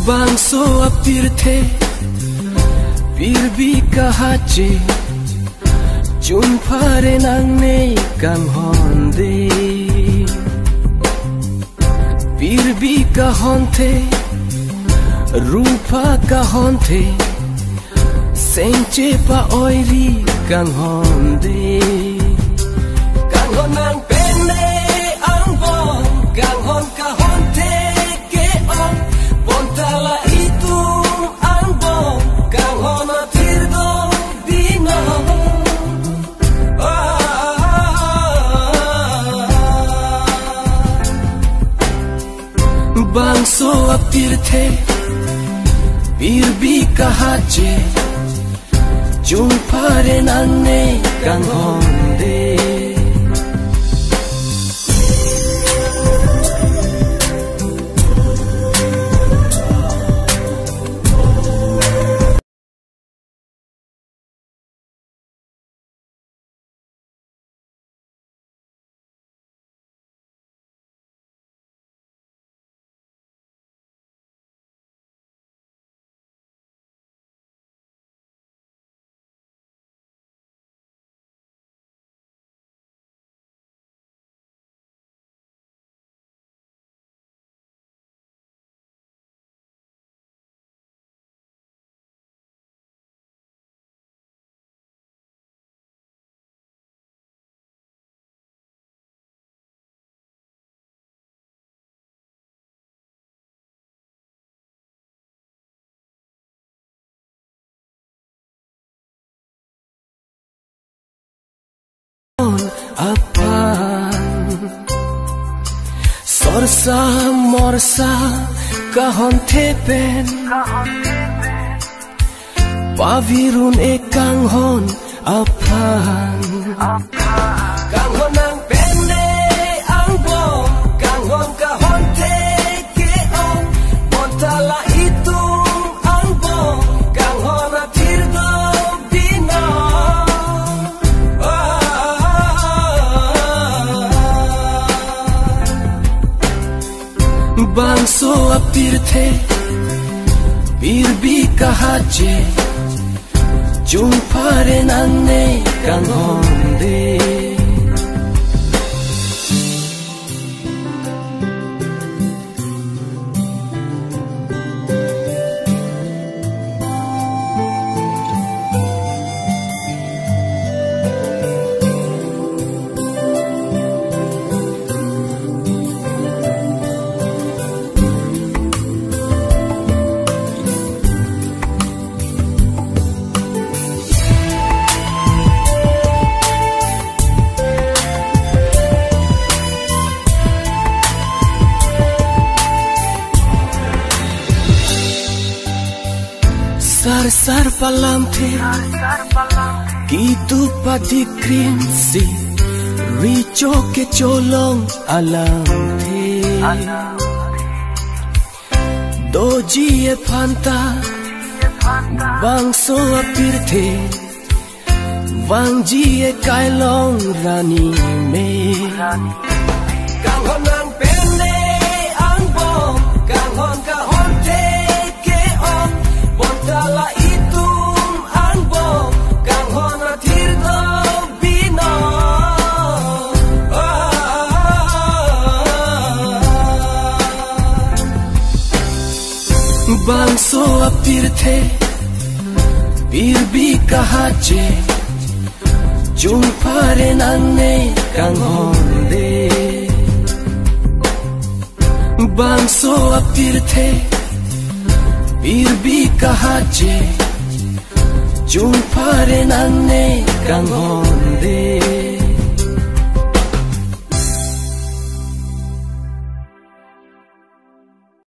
Bangso apirte Birbi kahace Jumpare nangne kang honde Birbi kahonte Rupa kahonte Senche pa oiri kang honde Kang honang pene ang bon Kang hon kahonte ke on Pontala itu ang bon Kang hona tirdo dino Bangso apirte Birbi kahace Jumpare nanne kang honde Apan Sorsa morsa kahon tepen Pavirun ekang hon apan Kang honang pene ang bom Kang hon kahon teke on Montala itu ang bom Kang hona tirdo dino Bangso apirte Birbi kahace Jumpare nanne kang honde Sar palamte Gitu pati krimsi Richo ke cholong alamte Doji e panta Bangso apirte Wangji e kailong rani me Kang honang pene ang bom Kang hon kahon teke on Pontala itu ang bom Kang hona tirdo bino Bangso apirte Birbi kahace Jumpare nanne kang honde Bangso apirte Birbi kahace Jumpare nanne kang honde